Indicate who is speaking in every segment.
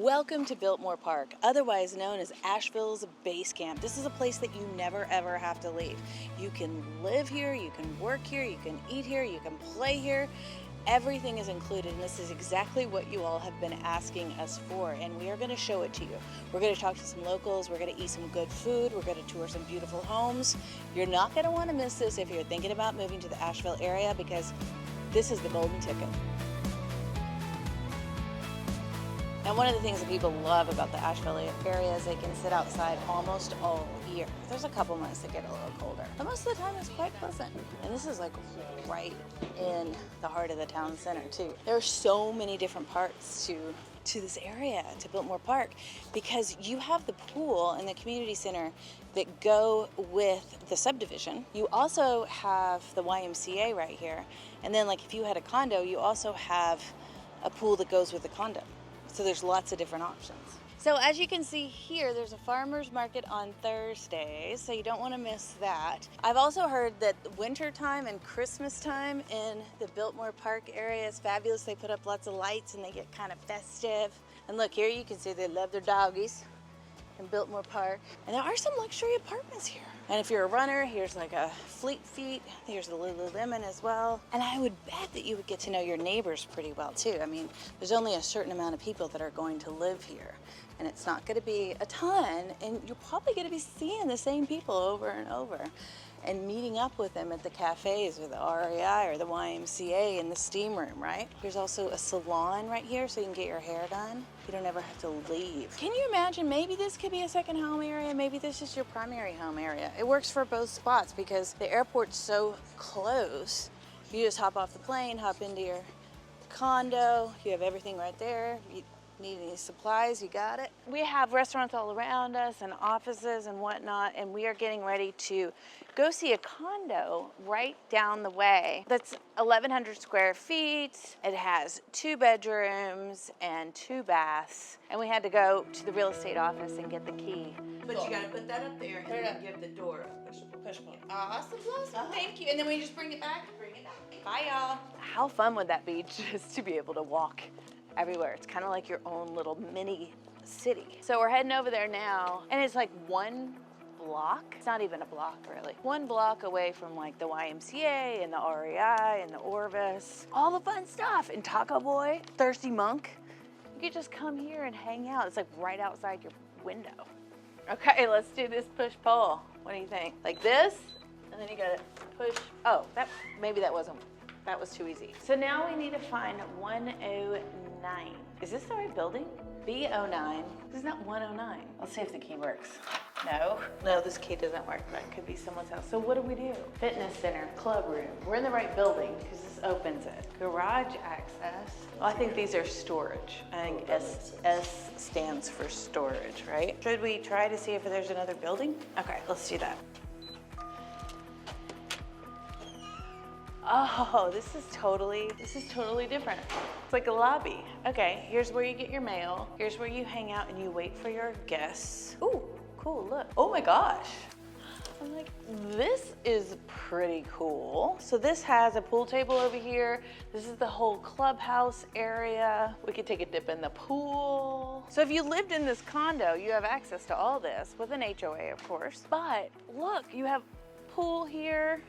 Speaker 1: Welcome to Biltmore Park, otherwise known as Asheville's base camp. This is a place that you never ever have to leave. You can live here, you can work here, you can eat here, you can play here. Everything is included, and this is exactly what you all have been asking us for, and we are going to show it to you. We're going to talk to some locals, we're going to eat some good food, we're going to tour some beautiful homes. You're not going to want to miss this if you're thinking about moving to the Asheville area, because this is the golden ticket. And one of the things that people love about the Asheville area is they can sit outside almost all year. There's a couple months that get a little colder, but most of the time it's quite pleasant. And this is like right in the heart of the town center too. There are so many different parts to this area, to Biltmore Park, because you have the pool and the community center that go with the subdivision. You also have the YMCA right here. And then like if you had a condo, you also have a pool that goes with the condo. So there's lots of different options. So as you can see here, there's a farmer's market on Thursdays, so you don't want to miss that. I've also heard that winter time and Christmas time in the Biltmore Park area is fabulous. They put up lots of lights and they get kind of festive. And look, here you can see they love their doggies in Biltmore Park. And there are some luxury apartments here. And if you're a runner, here's like a Fleet Feet. Here's a Lululemon as well. And I would bet that you would get to know your neighbors pretty well too. I mean, there's only a certain amount of people that are going to live here. And it's not gonna be a ton, and you're probably gonna be seeing the same people over and over and meeting up with them at the cafes or the REI or the YMCA in the steam room, right? There's also a salon right here so you can get your hair done. You don't ever have to leave. Can you imagine, maybe this could be a second home area, maybe this is your primary home area. It works for both spots because the airport's so close. You just hop off the plane, hop into your condo, you have everything right there. You need any supplies, you got it. We have restaurants all around us and offices and whatnot, and we are getting ready to go see a condo right down the way that's 1,100 square feet. It has 2 bedrooms and 2 baths, and we had to go to the real estate office and get the key. But you gotta put that up there and then give the door a push pull. Awesome, thank you. And then we just bring it back. Bye, y'all. How fun would that be just to be able to walk everywhere? It's kind of like your own little mini city. So we're heading over there now, and it's like 1 block. It's not even a block, really. 1 block away from like the YMCA and the REI and the Orvis. All the fun stuff. And Taco Boy, Thirsty Monk. You could just come here and hang out. It's like right outside your window. Okay, let's do this push-pull. What do you think? Like this, and then you gotta push. Oh, maybe that was too easy. So now we need to find 109. Is this the right building? B09. This is not 109. Let's see if the key works. No, this key doesn't work. That could be someone's house. So what do we do? Fitness center, club room. We're in the right building because this opens it. Garage access. Well, I think these are storage. I think S stands for storage, right? Should we try to see if there's another building? Okay, let's do that. Oh, this is totally different. It's like a lobby. Okay, here's where you get your mail. Here's where you hang out and you wait for your guests. Ooh, cool, look. Oh my gosh. I'm like, this is pretty cool. So this has a pool table over here. This is the whole clubhouse area. We could take a dip in the pool. So if you lived in this condo, you have access to all this with an HOA, of course. But look, you have pool here,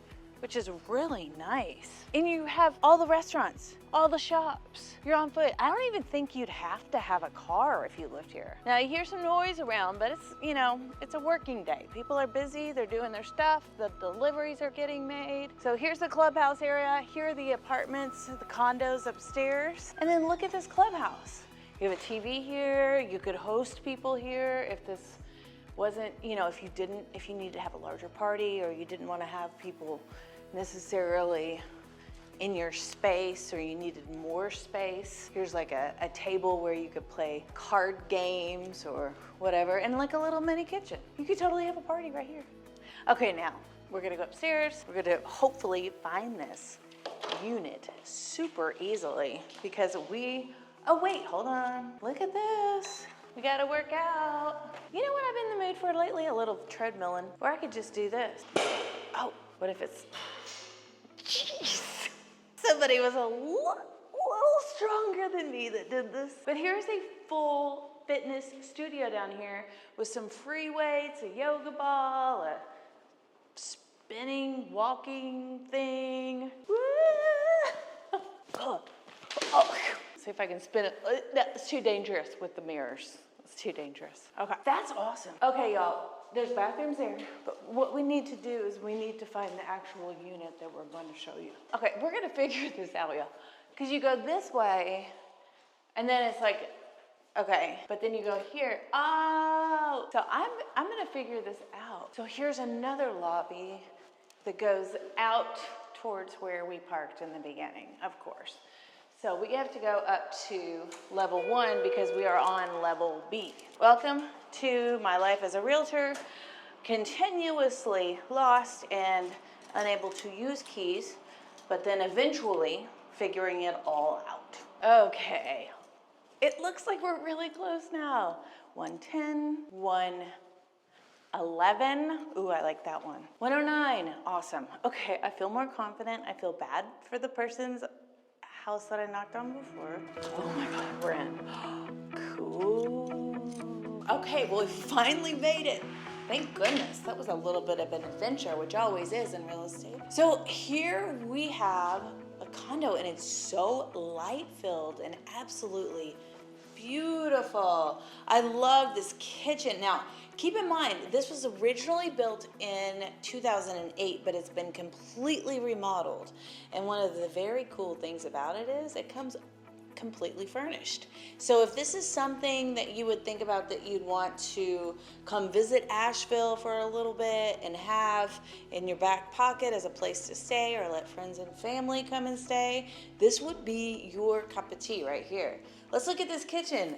Speaker 1: which is really nice. And you have all the restaurants, all the shops. You're on foot. I don't even think you'd have to have a car if you lived here. Now you hear some noise around, but it's, you know, it's a working day. People are busy, they're doing their stuff, the deliveries are getting made. So here's the clubhouse area, here are the apartments, the condos upstairs. And then look at this clubhouse. You have a TV here, you could host people here if this wasn't, you know, if you needed to have a larger party or you didn't want to have people necessarily in your space or you needed more space. Here's like a table where you could play card games or whatever, and like a little mini kitchen. You could totally have a party right here. Okay, now we're gonna go upstairs. We're gonna hopefully find this unit super easily because oh wait, hold on. Look at this. We gotta work out. You know what I've been in the mood for lately? A little treadmilling. Or I could just do this. Oh, what if it's, jeez. Somebody was a little stronger than me that did this. But here's a full fitness studio down here with some free weights, a yoga ball, a spinning, walking thing. Woo! Oh. See if I can spin it. That's too dangerous with the mirrors. It's too dangerous. Okay, that's awesome. Okay, y'all, there's bathrooms there, but what we need to do is we need to find the actual unit that we're going to show you. Okay, we're gonna figure this out, y'all. Because you go this way, and then it's like, okay, but then you go here. Oh, so I'm gonna figure this out. So here's another lobby that goes out towards where we parked in the beginning, of course. So we have to go up to level 1 because we are on level B. Welcome to my life as a realtor, continuously lost and unable to use keys, but then eventually figuring it all out. Okay, it looks like we're really close now. 110, 111. Ooh, I like that one. 109, awesome. Okay, I feel more confident. I feel bad for the person's house that I knocked on before. Oh my God, we're in. Cool. Okay, well, we finally made it. Thank goodness. That was a little bit of an adventure, which always is in real estate. So here we have a condo, and it's so light-filled and absolutely beautiful. I love this kitchen. Now, keep in mind, this was originally built in 2008, but it's been completely remodeled. And one of the very cool things about it is it comes completely furnished. So if this is something that you would think about that you'd want to come visit Asheville for a little bit and have in your back pocket as a place to stay, or let friends and family come and stay, this would be your cup of tea right here. Let's look at this kitchen.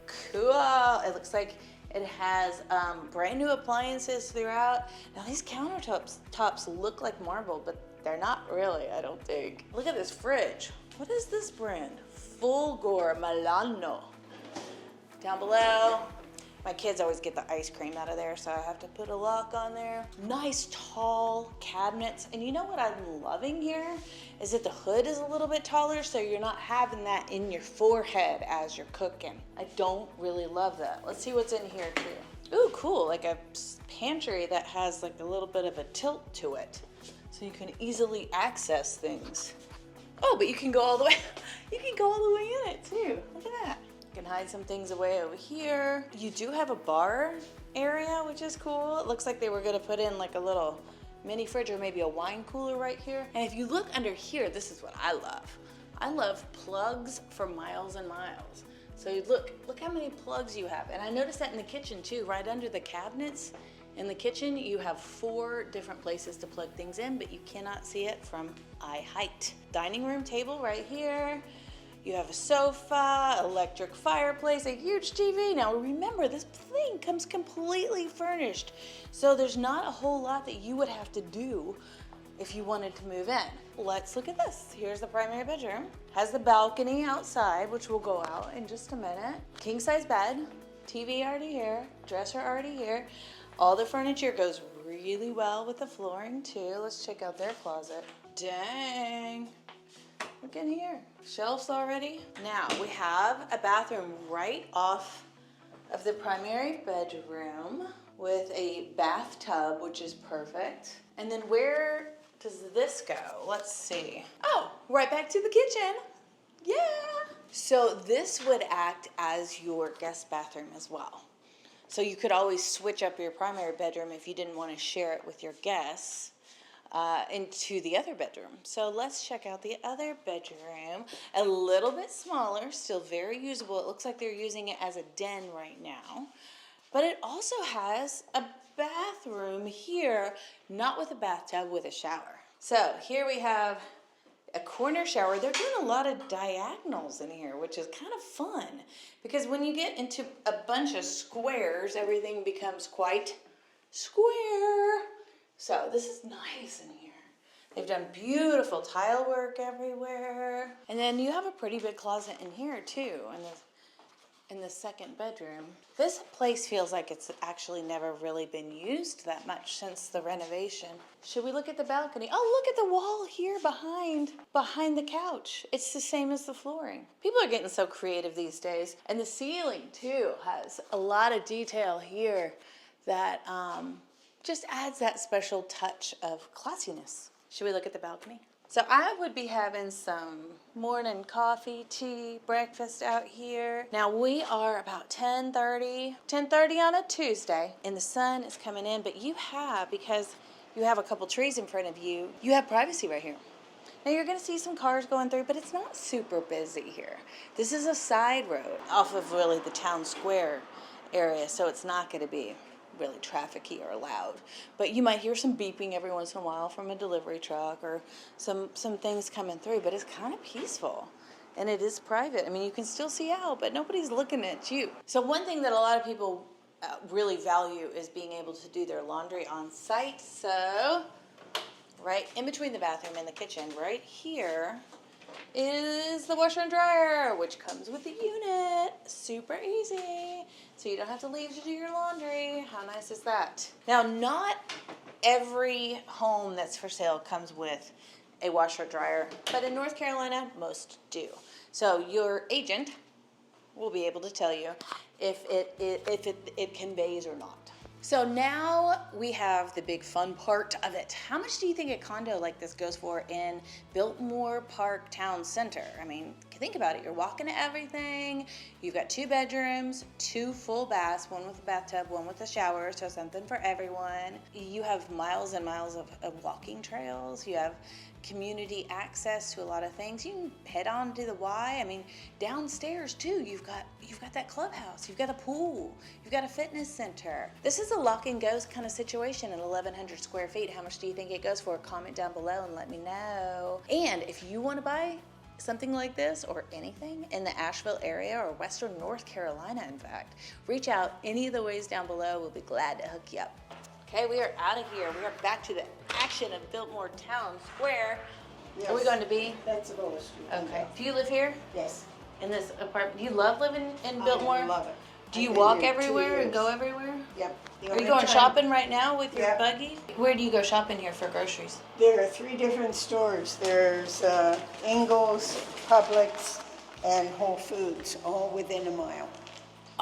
Speaker 1: Cool. It looks like it has brand new appliances throughout. Now these countertops look like marble, but they're not really, I don't think. Look at this fridge. What is this brand? Fulgor Milano. Down below, my kids always get the ice cream out of there, so I have to put a lock on there. Nice tall cabinets. And you know what I'm loving here is that the hood is a little bit taller, so you're not having that in your forehead as you're cooking. I don't really love that. Let's see what's in here too. Ooh, cool, like a pantry that has like a little bit of a tilt to it, so you can easily access things. Oh, but you can go all the way, you can go all the way in it too. Look at that. You can hide some things away over here. You do have a bar area, which is cool. It looks like they were gonna put in like a little mini fridge or maybe a wine cooler right here. And if you look under here, this is what I love. I love plugs for miles and miles. So look how many plugs you have. And I noticed that in the kitchen too, right under the cabinets. In the kitchen, you have 4 different places to plug things in, but you cannot see it from eye height. Dining room table right here. You have a sofa, electric fireplace, a huge TV. Now remember, this thing comes completely furnished, so there's not a whole lot that you would have to do if you wanted to move in. Let's look at this. Here's the primary bedroom. Has the balcony outside, which will go out in just a minute. King size bed, TV already here, dresser already here. All the furniture goes really well with the flooring too. Let's check out their closet. Dang. Look in here. Shelves already. Now we have a bathroom right off of the primary bedroom with a bathtub, which is perfect. And then where does this go? Let's see. Oh, right back to the kitchen. Yeah. So this would act as your guest bathroom as well. So you could always switch up your primary bedroom if you didn't want to share it with your guests into the other bedroom. So let's check out the other bedroom. A little bit smaller, still very usable. It looks like they're using it as a den right now. But it also has a bathroom here, not with a bathtub, with a shower. So here we have a corner shower. They're doing a lot of diagonals in here, which is kind of fun, because when you get into a bunch of squares, everything becomes quite square. So this is nice in here. They've done beautiful tile work everywhere. And then you have a pretty big closet in here too, in the second bedroom. This place feels like it's actually never really been used that much since the renovation. Should we look at the balcony? Oh, look at the wall here behind the couch. It's the same as the flooring. People are getting so creative these days. And the ceiling too has a lot of detail here that just adds that special touch of classiness. Should we look at the balcony? So I would be having some morning coffee, tea, breakfast out here. Now we are about 10:30 on a Tuesday, and the sun is coming in, but because you have a couple trees in front of you, you have privacy right here. Now you're gonna see some cars going through, but it's not super busy here. This is a side road off of really the town square area, so it's not gonna be really trafficy or loud, but you might hear some beeping every once in a while from a delivery truck or some things coming through, but it's kind of peaceful and it is private. I mean, you can still see out, but nobody's looking at you. So one thing that a lot of people really value is being able to do their laundry on site. So right in between the bathroom and the kitchen, right here is the washer and dryer, which comes with the unit. Super easy. So you don't have to leave to do your laundry. How nice is that? Now, not every home that's for sale comes with a washer dryer, but in North Carolina, most do. So your agent will be able to tell you if it conveys or not. So now we have the big fun part of it. How much do you think a condo like this goes for in Biltmore Park Town Center? I mean, think about it. You're walking to everything. You've got 2 bedrooms, 2 full baths, one with a bathtub, one with a shower, so something for everyone. You have miles and miles of walking trails. You have community access to a lot of things. You can head on to the Y. I mean, downstairs too, you've got that clubhouse, you've got a pool, you've got a fitness center. This is a lock and goes kind of situation at 1,100 square feet. How much do you think it goes for? Comment down below and let me know. And if you want to buy something like this or anything in the Asheville area or Western North Carolina, in fact, reach out any of the ways down below. We'll be glad to hook you up. Okay, we are out of here. We are back to the action of Biltmore Town Square. Yes. Are we going to be?
Speaker 2: That's the Boulder Street.
Speaker 1: Okay. Do you live here?
Speaker 2: Yes.
Speaker 1: In this apartment? Do you love living in Biltmore?
Speaker 2: I love it.
Speaker 1: Do you walk everywhere and go everywhere?
Speaker 2: Yep.
Speaker 1: Are you going shopping right now with your buggy? Where do you go shopping here for groceries?
Speaker 2: There are 3 different stores. There's Ingles, Publix, and Whole Foods, all within a mile.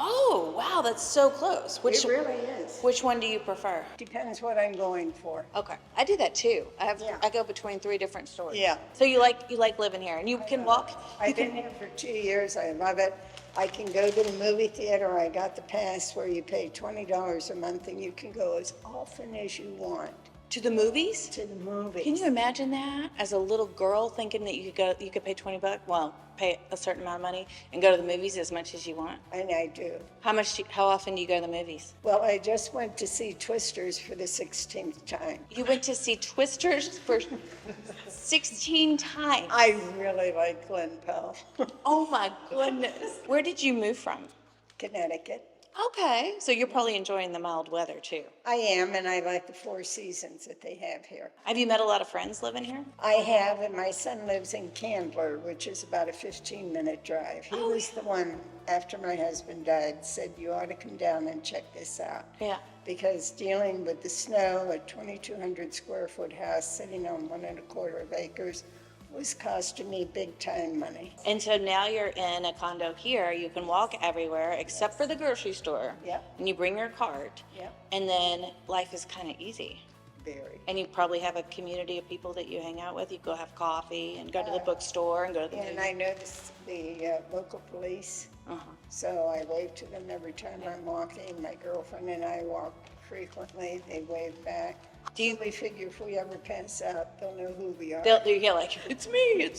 Speaker 1: Oh, wow, that's so close.
Speaker 2: It really is.
Speaker 1: Which one do you prefer?
Speaker 2: Depends what I'm going for.
Speaker 1: Okay, I do that too. I go between 3 different stores.
Speaker 2: Yeah.
Speaker 1: So you like living here, and you can walk.
Speaker 2: I've been here for 2 years. I love it. I can go to the movie theater. I got the pass where you pay $20 a month, and you can go as often as you want.
Speaker 1: To the movies?
Speaker 2: To the movies.
Speaker 1: Can you imagine that as a little girl thinking that you could pay $20? Well, pay a certain amount of money and go to the movies as much as you want.
Speaker 2: And I do.
Speaker 1: How often do you go to the movies?
Speaker 2: Well, I just went to see Twisters for the 16th time.
Speaker 1: You went to see Twisters for 16 times.
Speaker 2: I really like Glen Powell.
Speaker 1: Oh my goodness. Where did you move from?
Speaker 2: Connecticut.
Speaker 1: Okay, so you're probably enjoying the mild weather too.
Speaker 2: I am, and I like the 4 seasons that they have here.
Speaker 1: Have you met a lot of friends living here?
Speaker 2: I have, and my son lives in Candler, which is about a 15-minute drive. He was the one, after my husband died, said, you ought to come down and check this out.
Speaker 1: Yeah.
Speaker 2: Because dealing with the snow, a 2,200 square foot house sitting on 1.25 acres, was costing me big time money.
Speaker 1: And so now you're in a condo here. You can walk everywhere except for the grocery store.
Speaker 2: Yep.
Speaker 1: And you bring your cart.
Speaker 2: Yep.
Speaker 1: And then life is kind of easy.
Speaker 2: Very.
Speaker 1: And you probably have a community of people that you hang out with. You go have coffee and go to the bookstore and go to the
Speaker 2: And I noticed the local police. So I wave to them every time I'm walking. My girlfriend and I walk frequently. They wave back.
Speaker 1: Do you
Speaker 2: We figure if we ever pass out, they'll know who we are.
Speaker 1: They'll get like, it's me.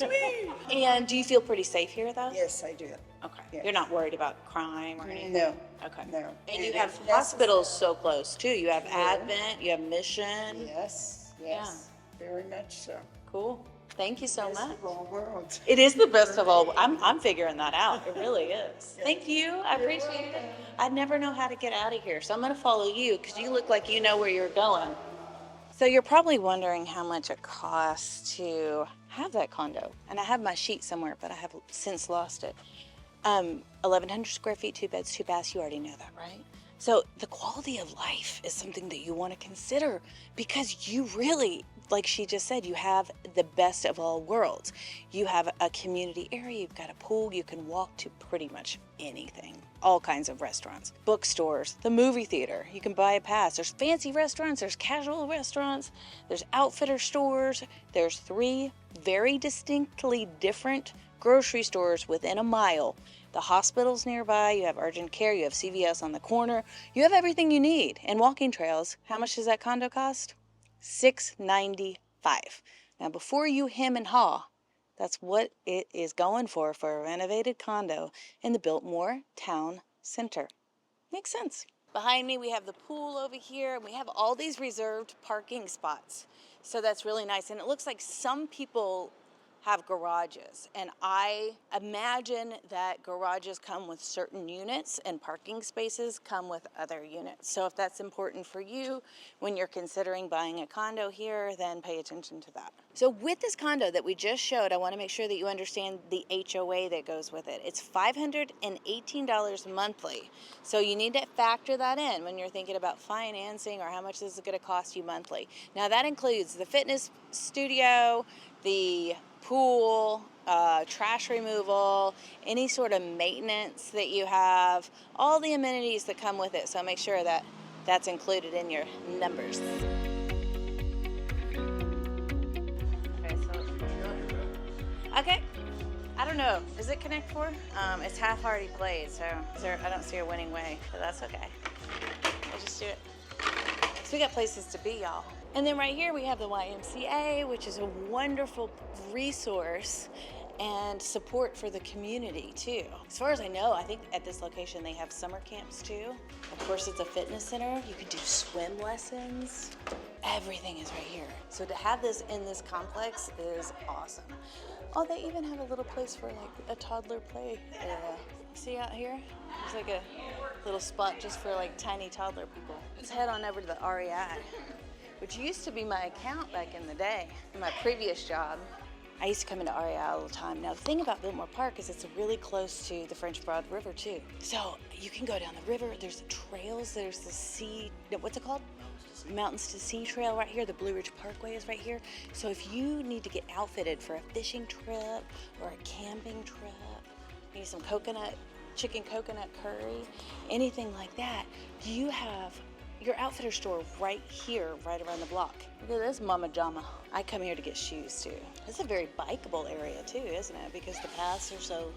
Speaker 1: And do you feel pretty safe here though?
Speaker 2: Yes, I do.
Speaker 1: Okay.
Speaker 2: Yes.
Speaker 1: You're not worried about crime or anything?
Speaker 2: No.
Speaker 1: Okay.
Speaker 2: No.
Speaker 1: And you have hospitals so close too. You have Advent, you have Mission.
Speaker 2: Yes, yes, very much so.
Speaker 1: Cool. Thank you so
Speaker 2: Best
Speaker 1: much.
Speaker 2: of all worlds.
Speaker 1: It is the best of all. I'm figuring that out. It really is. Thank you. I appreciate it. I never know how to get out of here, so I'm going to follow you because you look like you know where you're going. So you're probably wondering how much it costs to have that condo. And I have my sheet somewhere, but I have since lost it. 1,100 square feet, 2 beds, 2 baths. You already know that, right? So the quality of life is something that you want to consider, because you really, like she just said, you have the best of all worlds. You have a community area, you've got a pool, you can walk to pretty much anything. All kinds of restaurants, bookstores, the movie theater, you can buy a pass. There's fancy restaurants, there's casual restaurants, there's outfitter stores, there's 3 very distinctly different grocery stores within a mile. The hospital's nearby, you have urgent care, you have CVS on the corner, you have everything you need. And walking trails. How much does that condo cost? $695. Now before you hem and haw, that's what it is going for a renovated condo in the Biltmore Town Center. Makes sense. Behind me we have the pool over here, and we have all these reserved parking spots. So that's really nice. And it looks like some people have garages, and I imagine that garages come with certain units and parking spaces come with other units. So if that's important for you when you're considering buying a condo here, then pay attention to that. So with this condo that we just showed, I want to make sure that you understand the HOA that goes with it. It's $518 monthly. So you need to factor that in when you're thinking about financing or how much this is going to cost you monthly. Now that includes the fitness studio, the pool, trash removal, any sort of maintenance that you have, all the amenities that come with it. So make sure that that's included in your numbers. Okay, I don't know. Does it connect 4? It's half already played, so I don't see a winning way, but that's okay. We'll just do it. So we got places to be, y'all. And then right here we have the YMCA, which is a wonderful resource and support for the community too. As far as I know, I think at this location they have summer camps too. Of course, it's a fitness center. You could do swim lessons. Everything is right here. So to have this in this complex is awesome. Oh, they even have a little place for like a toddler play area. See out here? There's like a little spot just for like tiny toddler people. Let's head on over to the REI, which used to be my account back in the day. In my previous job, I used to come into REI all the time. Now the thing about Biltmore Park is it's really close to the French Broad River too. So you can go down the river, there's the trails, there's the sea, what's it called? Mountains to Sea Trail right here. The Blue Ridge Parkway is right here. So if you need to get outfitted for a fishing trip or a camping trip, you need some chicken coconut curry, anything like that, you have your outfitter store right here, right around the block. Look at this Mama Jama. I come here to get shoes too. It's a very bikeable area too, isn't it? Because the paths are so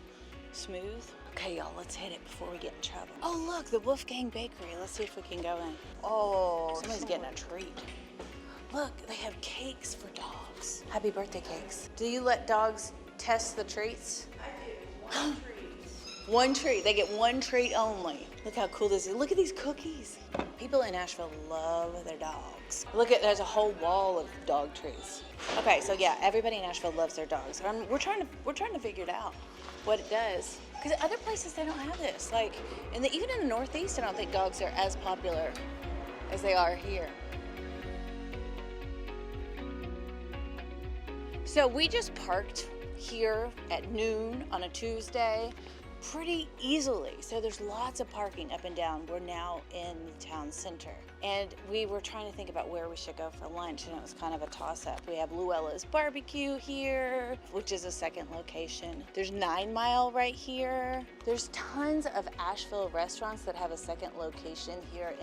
Speaker 1: smooth. Okay, y'all, let's hit it before we get in trouble. Oh, look, the Wolfgang Bakery. Let's see if we can go in. Oh, somebody's getting a treat. Look, they have cakes for dogs. Happy birthday cakes. Do you let dogs test the treats? I do. One treat. They get one treat only. Look how cool this is. Look at these cookies. People in Asheville love their dogs. Look at, there's a whole wall of dog treats. Okay, so yeah, everybody in Asheville loves their dogs. We're trying to figure it out, what it does. Because other places, they don't have this. Like, even in the Northeast, I don't think dogs are as popular as they are here. So we just parked here at noon on a Tuesday pretty easily. So there's lots of parking up and down. We're now in the town center. And we were trying to think about where we should go for lunch, and it was kind of a toss-up. We have Luella's Barbecue here, which is a second location. There's 9 Mile right here. There's tons of Asheville restaurants that have a second location here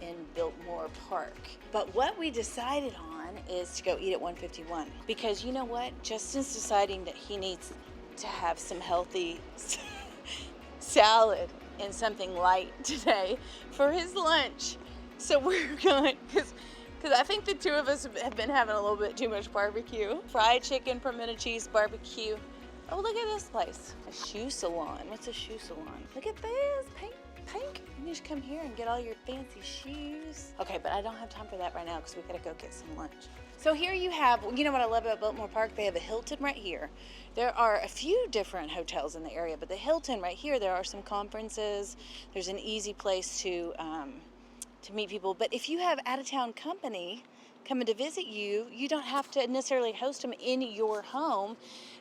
Speaker 1: in Biltmore Park. But what we decided on is to go eat at 151. Because you know what? Justin's deciding that he needs to have some healthy salad and something light today for his lunch. So we're going, because I think the two of us have been having a little bit too much barbecue. Fried chicken, pimento cheese, barbecue. Oh, look at this place. A shoe salon. What's a shoe salon? Look at this, pink. You just come here and get all your fancy shoes. Okay, but I don't have time for that right now because we gotta go get some lunch. So here you have, you know what I love about Biltmore Park? They have a Hilton right here. There are a few different hotels in the area, but the Hilton right here, there are some conferences. There's an easy place to meet people. But if you have out-of-town company coming to visit you, you don't have to necessarily host them in your home.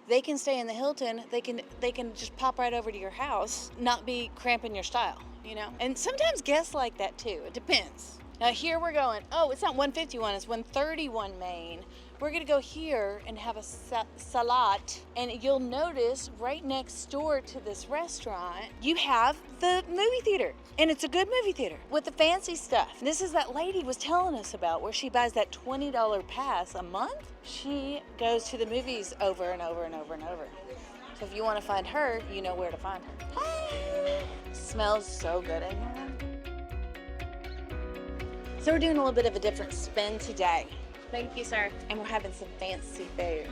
Speaker 1: They can stay in the Hilton. They can just pop right over to your house, not be cramping your style, you know? And sometimes guests like that too. It depends. Now here we're going, oh, it's not 151, it's 131 Main. We're gonna go here and have a salat, and you'll notice right next door to this restaurant, you have the movie theater, and it's a good movie theater with the fancy stuff. This is that lady was telling us about where she buys that $20 pass a month. She goes to the movies over and over and over and over. So if you wanna find her, you know where to find her. Hi. Smells so good in here. So we're doing a little bit of a different spin today.
Speaker 3: Thank you, sir.
Speaker 1: And we're having some fancy food.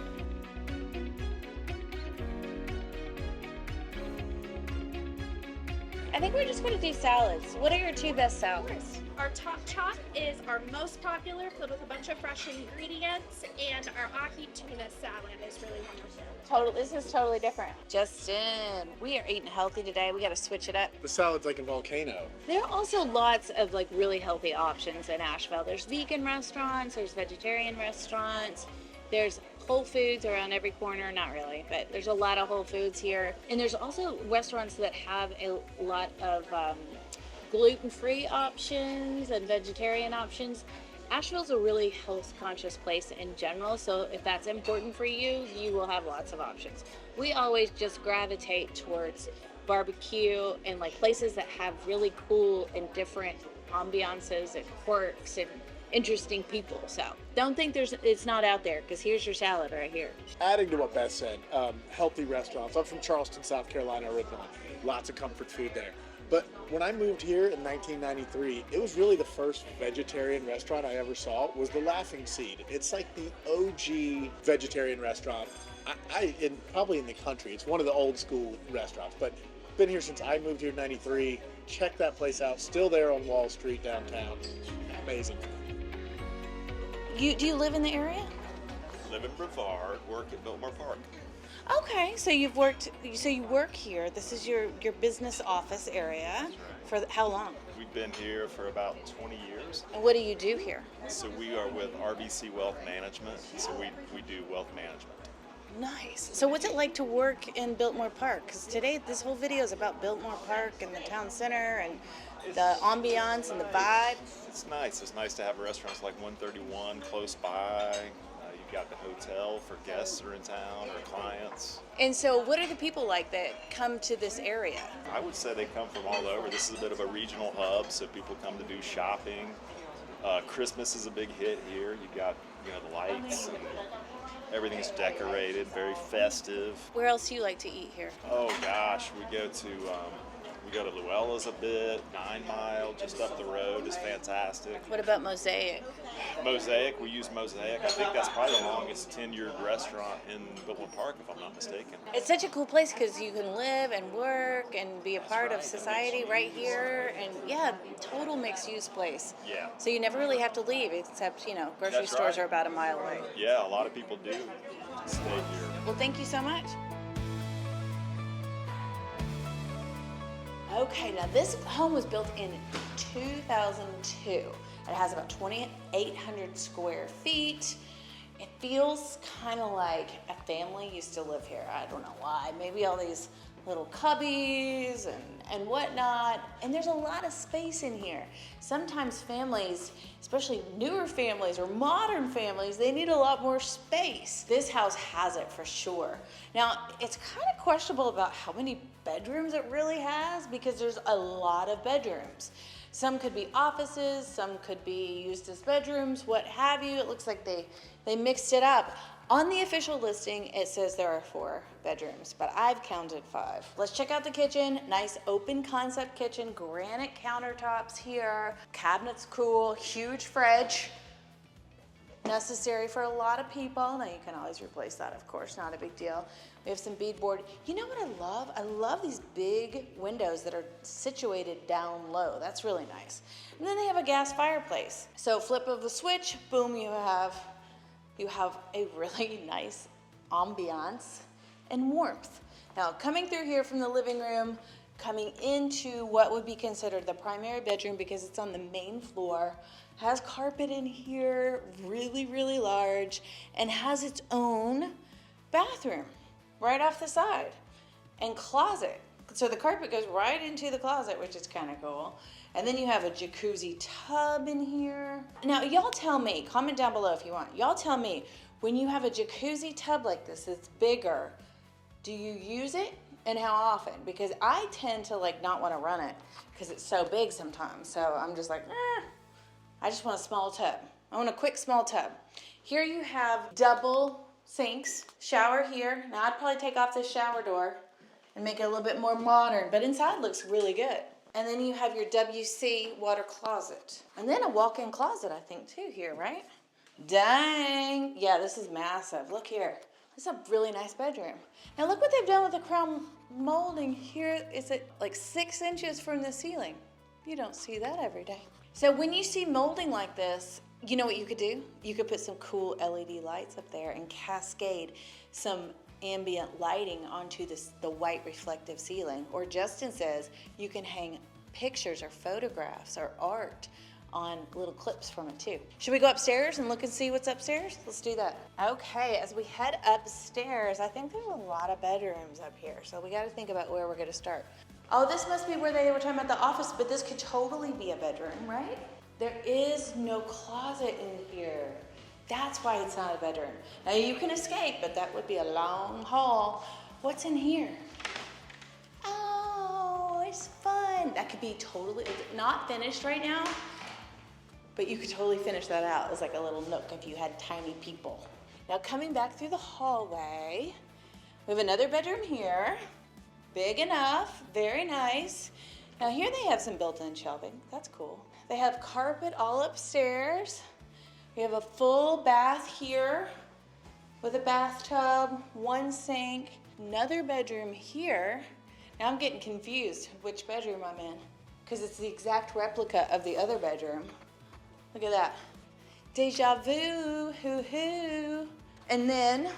Speaker 3: I think we're just going to do salads. What are your two best salads?
Speaker 4: Our top chop is our most popular, filled with a bunch of fresh ingredients, and our ahi tuna salad is really wonderful.
Speaker 3: This is totally different.
Speaker 1: Justin, we are eating healthy today. We got to switch it up.
Speaker 5: The salad's like a volcano.
Speaker 1: There are also lots of like really healthy options in Asheville. There's vegan restaurants, there's vegetarian restaurants, there's Whole Foods around every corner. Not really, but there's a lot of Whole Foods here. And there's also restaurants that have a lot of gluten-free options and vegetarian options. Asheville's a really health-conscious place in general, so if that's important for you, you will have lots of options. We always just gravitate towards barbecue and like places that have really cool and different ambiances and quirks and interesting people. So don't think it's not out there, because here's your salad right here.
Speaker 5: Adding to what Beth said, healthy restaurants. I'm from Charleston, South Carolina originally. Lots of comfort food there. But when I moved here in 1993, it was really the first vegetarian restaurant I ever saw was the Laughing Seed. It's like the OG vegetarian restaurant, probably in the country. It's one of the old school restaurants, but been here since I moved here in 93. Check that place out. Still there on Wall Street downtown. Amazing.
Speaker 1: Do you live in the area?
Speaker 6: Live in Brevard, work at Biltmore Park.
Speaker 1: Okay, so you work here. This is your business office area. For how long?
Speaker 6: We've been here for about 20 years.
Speaker 1: And what do you do here?
Speaker 6: So we are with RBC Wealth Management. So we do wealth management.
Speaker 1: Nice. So what's it like to work in Biltmore Park? Because today this whole video is about Biltmore Park and the town center and the ambiance and the vibe.
Speaker 6: It's nice. It's nice to have restaurants like 131 close by. You've got the hotel for guests that are in town or clients.
Speaker 1: And so what are the people like that come to this area?
Speaker 6: I would say they come from all over. This is a bit of a regional hub, so people come to do shopping. Christmas is a big hit here. You've got the lights. And everything's decorated, very festive.
Speaker 1: Where else do you like to eat here?
Speaker 6: Oh gosh, we go to Luella's a bit. 9 Mile, just up the road, is fantastic.
Speaker 1: What about Mosaic?
Speaker 6: Mosaic, we use Mosaic. I think that's probably the longest tenured restaurant in Biltmore Park, if I'm not mistaken.
Speaker 1: It's such a cool place because you can live and work and be a part of society right here, and total mixed use place.
Speaker 6: Yeah.
Speaker 1: So you never really have to leave, except grocery
Speaker 6: That's
Speaker 1: stores
Speaker 6: right.
Speaker 1: are about a mile away.
Speaker 6: Yeah, a lot of people do stay here.
Speaker 1: Well, thank you so much. Okay, now this home was built in 2002. It has about 2,800 square feet. It feels kind of like a family used to live here. I don't know why. Maybe all these little cubbies and whatnot. And there's a lot of space in here. Sometimes families, especially newer families or modern families, they need a lot more space. This house has it for sure. Now, it's kind of questionable about how many bedrooms it really has, because there's a lot of bedrooms. Some could be offices, some could be used as bedrooms, what have you. It looks like they mixed it up. On the official listing, it says there are 4 bedrooms, but I've counted 5. Let's check out the kitchen. Nice open concept kitchen, granite countertops here. Cabinets cool, huge fridge. Necessary for a lot of people. Now you can always replace that, of course, not a big deal. We have some beadboard. You know what I love? I love these big windows that are situated down low. That's really nice. And then they have a gas fireplace. So flip of the switch, boom, you have a really nice ambiance and warmth. Now, coming through here from the living room, coming into what would be considered the primary bedroom because it's on the main floor, has carpet in here, really, really large, and has its own bathroom right off the side and closet. So the carpet goes right into the closet, which is kind of cool. And then you have a jacuzzi tub in here. Now, y'all tell me, comment down below if you want. Y'all tell me, when you have a jacuzzi tub like this that's bigger, do you use it and how often? Because I tend to like not want to run it because it's so big sometimes. So I'm just like, I just want a small tub. I want a quick small tub. Here you have double sinks, shower here. Now I'd probably take off this shower door and make it a little bit more modern, but inside looks really good. And then you have your WC water closet. And then a walk-in closet, I think, too, here, right? Dang. Yeah, this is massive. Look here. This is a really nice bedroom. Now look what they've done with the crown molding here. Is it like 6 inches from the ceiling? You don't see that every day. So when you see molding like this, you know what you could do? You could put some cool LED lights up there and cascade some ambient lighting onto the white reflective ceiling. Or Justin says you can hang pictures or photographs or art on little clips from it too. Should we go upstairs and look and see what's upstairs? Let's do that. Okay, as we head upstairs, I think there's a lot of bedrooms up here. So we gotta think about where we're gonna start. Oh, this must be where they were talking about the office, but this could totally be a bedroom, right? There is no closet in here. That's why it's not a bedroom. Now you can escape, but that would be a long haul. What's in here? Oh, it's fun. That could be totally, it's not finished right now, but you could totally finish that out. It's like a little nook if you had tiny people. Now coming back through the hallway, we have another bedroom here. Big enough, very nice. Now here they have some built-in shelving. That's cool. They have carpet all upstairs. We have a full bath here with a bathtub, one sink, another bedroom here. Now I'm getting confused which bedroom I'm in because it's the exact replica of the other bedroom. Look at that. Deja vu, hoo-hoo. And then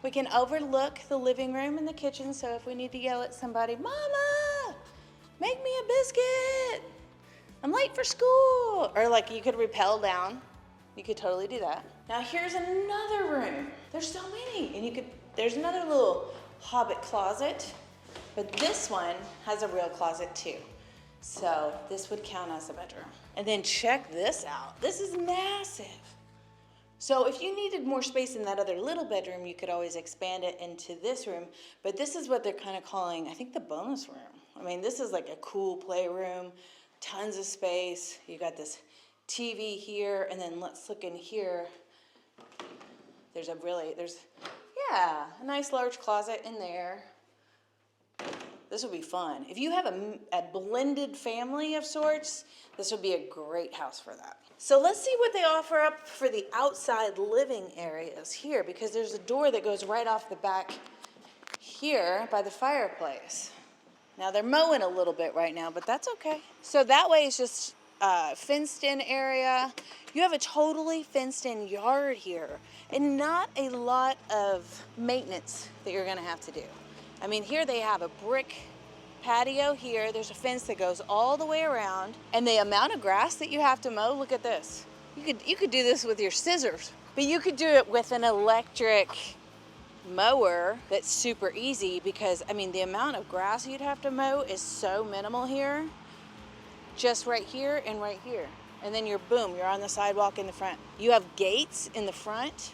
Speaker 1: we can overlook the living room and the kitchen, so if we need to yell at somebody, Mama, make me a biscuit. I'm late for school. Or like you could rappel down. You could totally do that. Now here's another room. There's so many. And there's another little hobbit closet, but this one has a real closet too. So this would count as a bedroom. And then check this out. This is massive. So if you needed more space in that other little bedroom, you could always expand it into this room. But this is what they're kind of calling, I think, the bonus room. I mean, this is like a cool playroom, tons of space. You got this TV here, and then let's look in here. There's a nice large closet in there. This would be fun. If you have a blended family of sorts, this would be a great house for that. So let's see what they offer up for the outside living areas here, because there's a door that goes right off the back here by the fireplace. Now they're mowing a little bit right now, but that's okay. So that way it's just fenced in area. You have a totally fenced in yard here and not a lot of maintenance that you're gonna have to do. I mean, here they have a brick patio here. There's a fence that goes all the way around, and the amount of grass that you have to mow, look at this. You could do this with your scissors, but you could do it with an electric mower that's super easy because, I mean, the amount of grass you'd have to mow is so minimal here. Just right here and right here. And then you're on the sidewalk in the front. You have gates in the front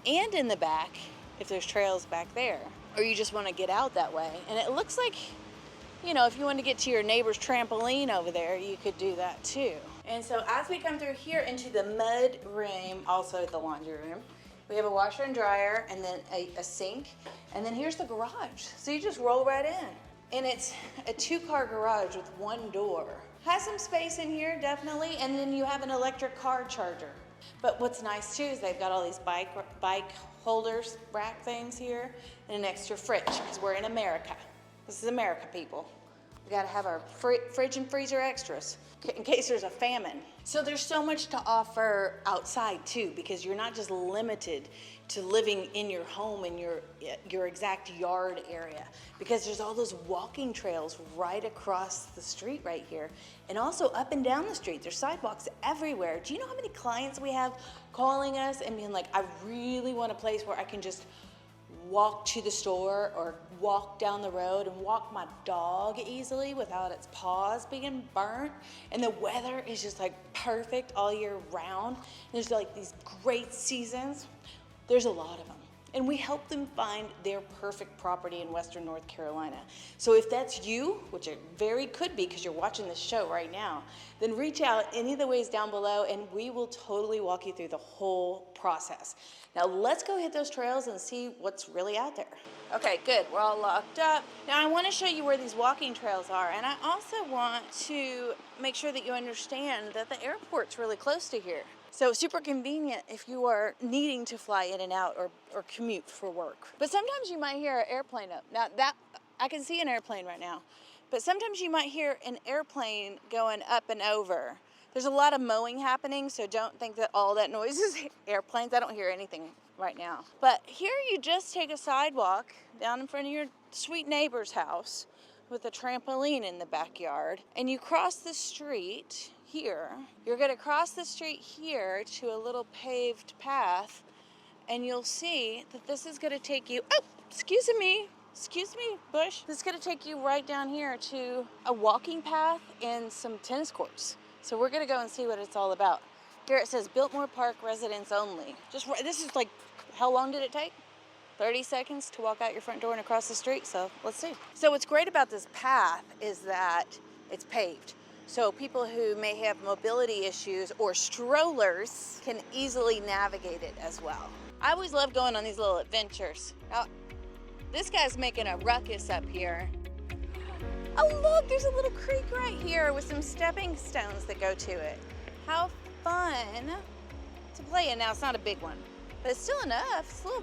Speaker 1: and in the back if there's trails back there. Or you just want to get out that way. And it looks like, you know, if you want to get to your neighbor's trampoline over there, you could do that too. And so as we come through here into the mud room, also the laundry room, we have a washer and dryer and then a sink. And then here's the garage. So you just roll right in. And it's a 2-car garage with 1 door. Has some space in here, definitely. And then you have an electric car charger. But what's nice too is they've got all these bike holders, rack things here, and an extra fridge, because we're in America. This is America, people. We gotta have our fridge and freezer extras in case there's a famine. So there's so much to offer outside too, because you're not just limited to living in your home in your exact yard area, because there's all those walking trails right across the street right here, and also up and down the street. There's sidewalks everywhere. Do you know how many clients we have calling us and being like, I really want a place where I can just walk to the store or walk down the road and walk my dog easily without its paws being burnt, and the weather is just like perfect all year round. And there's like these great seasons. There's a lot of them, and we help them find their perfect property in Western North Carolina. So if that's you, which it very could be because you're watching this show right now, then reach out any of the ways down below and we will totally walk you through the whole process. Now let's go hit those trails and see what's really out there. Okay, good, we're all locked up. Now I want to show you where these walking trails are, and I also want to make sure that you understand that the airport's really close to here. So super convenient if you are needing to fly in and out or commute for work. But sometimes you might hear an airplane up. Now that, I can see an airplane right now, but sometimes you might hear an airplane going up and over. There's a lot of mowing happening, so don't think that all that noise is airplanes. I don't hear anything right now. But here you just take a sidewalk down in front of your sweet neighbor's house with a trampoline in the backyard, and you cross the street here. You're gonna cross the street here to a little paved path, and you'll see that this is gonna take you, oh, excuse me, Bush. This is gonna take you right down here to a walking path and some tennis courts. So we're gonna go and see what it's all about. Here it says Biltmore Park residents only. This is like, how long did it take? 30 seconds to walk out your front door and across the street, so let's see. So what's great about this path is that it's paved. So people who may have mobility issues or strollers can easily navigate it as well. I always love going on these little adventures. Now, this guy's making a ruckus up here. Oh look, there's a little creek right here with some stepping stones that go to it. How fun to play in. Now it's not a big one, but it's still enough. It's a little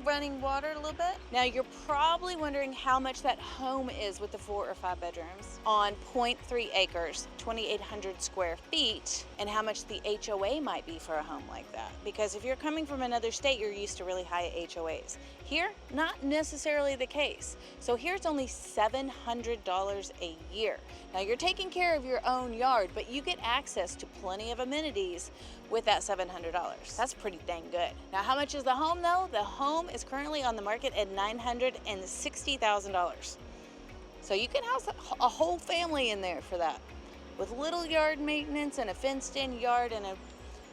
Speaker 1: running water a little bit. Now you're probably wondering how much that home is with the 4 or 5 bedrooms on 0.3 acres, 2,800 square feet, and how much the HOA might be for a home like that. Because if you're coming from another state, you're used to really high HOAs. Here, not necessarily the case. So here it's only $700 a year. Now you're taking care of your own yard, but you get access to plenty of amenities with that $700. That's pretty dang good. Now how much is the home though? The home is currently on the market at $960,000. So you can house a whole family in there for that, with little yard maintenance and a fenced in yard and a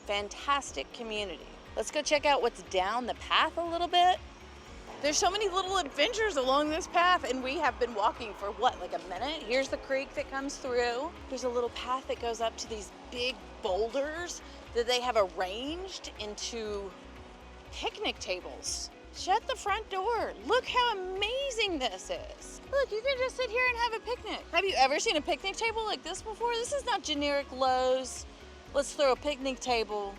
Speaker 1: fantastic community. Let's go check out what's down the path a little bit. There's so many little adventures along this path, and we have been walking for what, like a minute? Here's the creek that comes through. There's a little path that goes up to these big boulders that they have arranged into picnic tables. Shut the front door. Look how amazing this is. Look, you can just sit here and have a picnic. Have you ever seen a picnic table like this before? This is not generic Lowe's. Let's throw a picnic table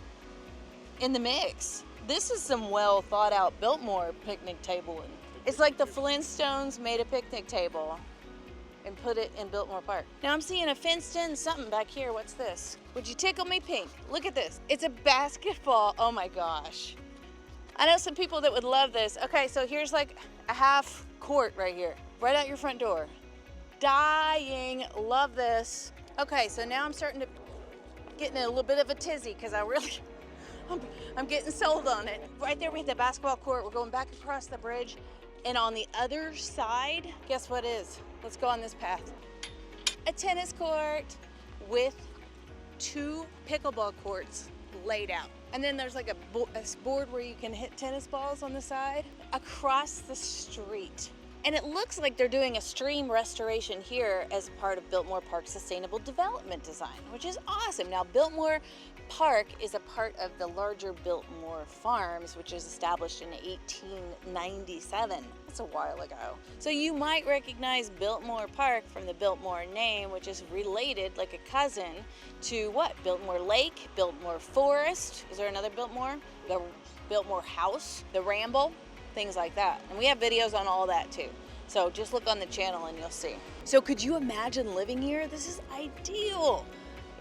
Speaker 1: in the mix. This is some well thought out Biltmore picnic table. It's like the Flintstones made a picnic table and put it in Biltmore Park. Now I'm seeing a fenced in something back here. What's this? Would you tickle me pink? Look at this. It's a basketball. Oh my gosh. I know some people that would love this. Okay, so here's like a half court right here, right out your front door. Dying, love this. Okay, so now I'm starting to get in a little bit of a tizzy because I'm getting sold on it. Right there we have the basketball court. We're going back across the bridge. And on the other side, guess what is? Let's go on this path. A tennis court with 2 pickleball courts laid out. And then there's like a board where you can hit tennis balls on the side across the street. And it looks like they're doing a stream restoration here as part of Biltmore Park Sustainable Development Design, which is awesome. Now, Biltmore Park is a part of the larger Biltmore Farms, which was established in 1897. That's a while ago. So you might recognize Biltmore Park from the Biltmore name, which is related like a cousin to what? Biltmore Lake, Biltmore Forest. Is there another Biltmore? The Biltmore House, the Ramble, things like that. And we have videos on all that too. So just look on the channel and you'll see. So could you imagine living here? This is ideal.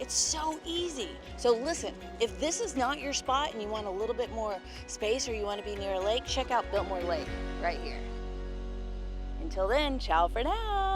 Speaker 1: It's so easy. So listen, if this is not your spot and you want a little bit more space or you want to be near a lake, check out Biltmore Lake right here. Until then, ciao for now.